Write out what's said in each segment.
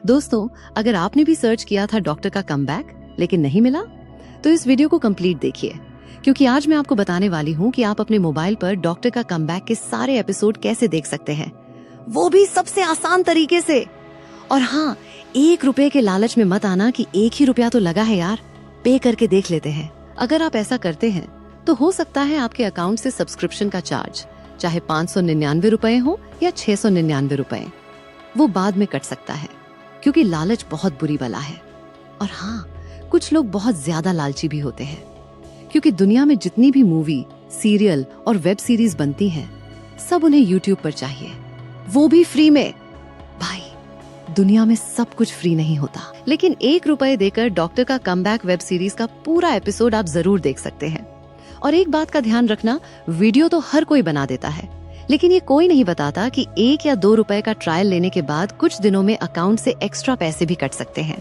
दोस्तों, अगर आपने भी सर्च किया था डॉक्टर का कमबैक लेकिन नहीं मिला, तो इस वीडियो को कंप्लीट देखिए, क्योंकि आज मैं आपको बताने वाली हूँ कि आप अपने मोबाइल पर डॉक्टर का कमबैक के सारे एपिसोड कैसे देख सकते हैं, वो भी सबसे आसान तरीके से। और हाँ, 1 रुपए के लालच में मत आना कि 1 ही रुपया तो लगा है यार, पे करके देख लेते हैं। अगर आप ऐसा करते हैं तो हो सकता है आपके अकाउंट से सब्सक्रिप्शन का चार्ज, चाहे 599 रुपए हो या 699 रुपए, वो बाद में कट सकता है, क्योंकि लालच बहुत बुरी बला है। और हाँ, कुछ लोग बहुत ज्यादा लालची भी होते हैं, क्योंकि दुनिया में जितनी भी मूवी, सीरियल और वेब सीरीज बनती हैं, सब उन्हें यूट्यूब पर चाहिए, वो भी फ्री में। भाई, दुनिया में सब कुछ फ्री नहीं होता, लेकिन 1 रुपए देकर डॉक्टर का कमबैक वेब सीरीज का पूरा एपिसोड आप जरूर देख सकते हैं। और एक बात का ध्यान रखना, वीडियो तो हर कोई बना देता है, लेकिन ये कोई नहीं बताता कि 1 या 2 रुपए का ट्रायल लेने के बाद कुछ दिनों में अकाउंट से एक्स्ट्रा पैसे भी कट सकते हैं।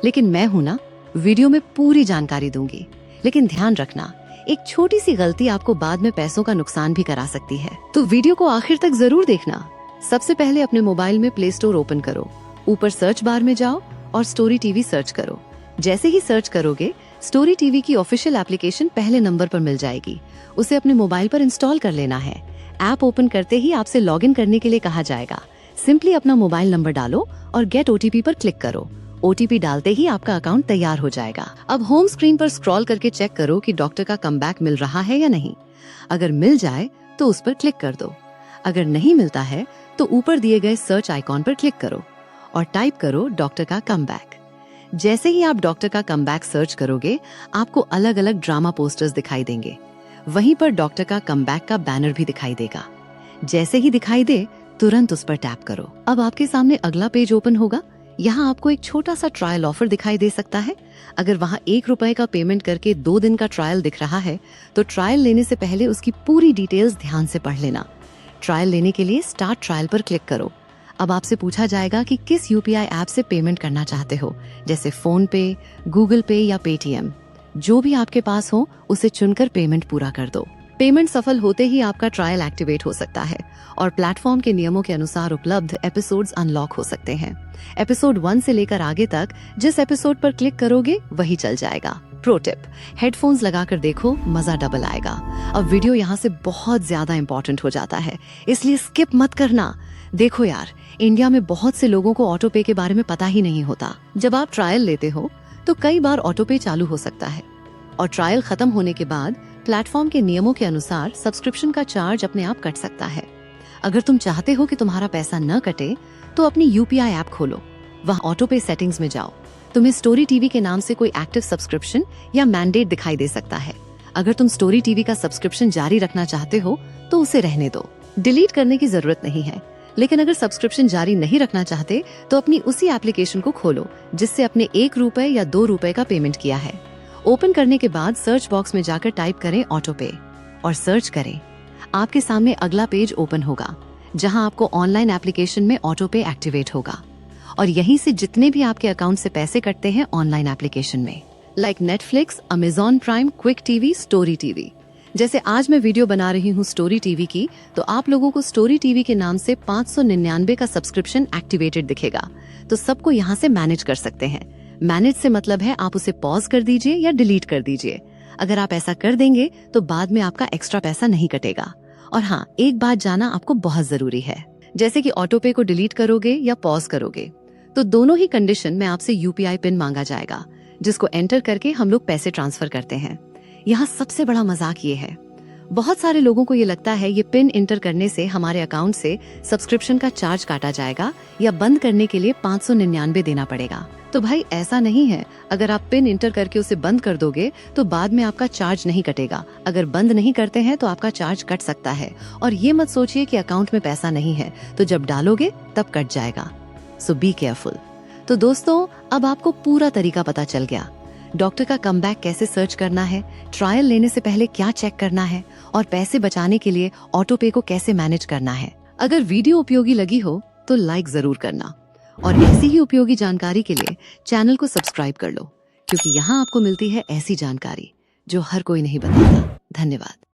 लेकिन मैं हूं ना, वीडियो में पूरी जानकारी दूंगी। लेकिन ध्यान रखना, एक छोटी सी गलती आपको बाद में पैसों का नुकसान भी करा सकती है, तो वीडियो को आखिर तक जरूर देखना। सबसे पहले अपने मोबाइल में प्ले स्टोर ओपन करो, ऊपर सर्च बार में जाओ और स्टोरी टीवी सर्च करो। जैसे ही सर्च करोगे, स्टोरी टीवी की ऑफिशियल एप्लीकेशन पहले नंबर पर मिल जाएगी। उसे अपने मोबाइल पर इंस्टॉल कर लेना है। ऐप ओपन करते ही आपसे लॉगिन करने के लिए कहा जाएगा। सिंपली अपना मोबाइल नंबर डालो और गेट ओटीपी पर क्लिक करो। ओटीपी डालते ही आपका अकाउंट तैयार हो जाएगा। अब होम स्क्रीन पर स्क्रॉल करके चेक करो कि डॉक्टर का कमबैक मिल रहा है या नहीं। अगर मिल जाए तो उस पर क्लिक कर दो। अगर नहीं मिलता है तो ऊपर दिए गए सर्च आइकॉन पर क्लिक करो और टाइप करो डॉक्टर का कमबैक। जैसे ही आप डॉक्टर का कमबैक सर्च करोगे, आपको अलग अलग ड्रामा पोस्टर्स दिखाई देंगे। वहीं पर डॉक्टर का कमबैक का बैनर भी दिखाई देगा। जैसे ही दिखाई दे, तुरंत उस पर टैप करो। अब आपके सामने अगला पेज ओपन होगा। यहाँ आपको एक छोटा सा ट्रायल ऑफर दिखाई दे सकता है। अगर वहाँ 1 रुपए का पेमेंट करके 2 दिन का ट्रायल दिख रहा है, तो ट्रायल लेने से पहले उसकी पूरी डिटेल्स ध्यान से पढ़ लेना। ट्रायल लेने के लिए स्टार्ट ट्रायल पर क्लिक करो। अब आपसे पूछा जाएगा कि किस यूपीआई ऐप से पेमेंट करना चाहते हो, जैसे फोन पे, गूगल पे या पेटीएम। जो भी आपके पास हो, उसे चुनकर पेमेंट पूरा कर दो। पेमेंट सफल होते ही आपका ट्रायल एक्टिवेट हो सकता है और प्लेटफॉर्म के नियमों के अनुसार उपलब्ध एपिसोड्स अनलॉक हो सकते हैं। एपिसोड 1 से लेकर आगे तक जिस एपिसोड पर क्लिक करोगे वही चल जाएगा। प्रो टिप, हेडफोन्स लगाकर देखो, मजा डबल आएगा। अब वीडियो यहाँ से बहुत ज्यादा इंपॉर्टेंट हो जाता है, इसलिए स्किप मत करना। देखो यार, इंडिया में बहुत से लोगों को ऑटो पे के बारे में पता ही नहीं होता। जब आप ट्रायल लेते हो तो कई बार ऑटो पे चालू हो सकता है और ट्रायल खत्म होने के बाद प्लेटफॉर्म के नियमों के अनुसार सब्सक्रिप्शन का चार्ज अपने आप कट सकता है। अगर तुम चाहते हो कि तुम्हारा पैसा न कटे, तो अपनी यूपीआई ऐप खोलो, वहाँ ऑटो पे सेटिंग्स में जाओ। तुम्हें स्टोरी टीवी के नाम से कोई एक्टिव सब्सक्रिप्शन या मैंडेट दिखाई दे सकता है। अगर तुम स्टोरी टीवी का सब्सक्रिप्शन जारी रखना चाहते हो तो उसे रहने दो, डिलीट करने की जरूरत नहीं है। लेकिन अगर सब्सक्रिप्शन जारी नहीं रखना चाहते, तो अपनी उसी एप्लीकेशन को खोलो जिससे अपने 1 रुपए या 2 रुपए का पेमेंट किया है। ओपन करने के बाद सर्च बॉक्स में जाकर टाइप करें ऑटो पे और सर्च करें। आपके सामने अगला पेज ओपन होगा, जहां आपको ऑनलाइन एप्लीकेशन में ऑटो पे एक्टिवेट होगा और यहीं से जितने भी आपके अकाउंट से पैसे कटते हैं ऑनलाइन एप्लीकेशन में, like Netflix, Amazon prime, quick TV, story TV. जैसे आज मैं वीडियो बना रही हूँ स्टोरी टीवी की, तो आप लोगों को स्टोरी टीवी के नाम से 599 का सब्सक्रिप्शन एक्टिवेटेड दिखेगा। तो सबको यहाँ से मैनेज कर सकते हैं। मैनेज से मतलब है आप उसे पॉज कर दीजिए या डिलीट कर दीजिए। अगर आप ऐसा कर देंगे तो बाद में आपका एक्स्ट्रा पैसा नहीं कटेगा। और हाँ, एक बात जाना आपको बहुत जरूरी है, जैसे कि ऑटो पे को डिलीट करोगे या पॉज करोगे, तो दोनों ही कंडीशन में आपसे यूपीआई पिन मांगा जाएगा, जिसको एंटर करके हम लोग पैसे ट्रांसफर करते हैं। यहाँ सबसे बड़ा मजाक ये है, बहुत सारे लोगों को ये लगता है ये पिन इंटर करने से हमारे अकाउंट से सब्सक्रिप्शन का चार्ज काटा जाएगा या बंद करने के लिए 599 देना पड़ेगा। तो भाई, ऐसा नहीं है। अगर आप पिन इंटर करके उसे बंद कर दोगे तो बाद में आपका चार्ज नहीं कटेगा। अगर बंद नहीं करते हैं तो आपका चार्ज कट सकता है। और ये मत सोचिए कि अकाउंट में पैसा नहीं है तो जब डालोगे तब कट जाएगा। सो बी केयरफुल। तो दोस्तों, अब आपको पूरा तरीका पता चल गया। डॉक्टर का कमबैक कैसे सर्च करना है, ट्रायल लेने से पहले क्या चेक करना है और पैसे बचाने के लिए ऑटो पे को कैसे मैनेज करना है। अगर वीडियो उपयोगी लगी हो तो लाइक जरूर करना और ऐसी ही उपयोगी जानकारी के लिए चैनल को सब्सक्राइब कर लो, क्योंकि यहाँ आपको मिलती है ऐसी जानकारी जो हर कोई नहीं बताता। धन्यवाद।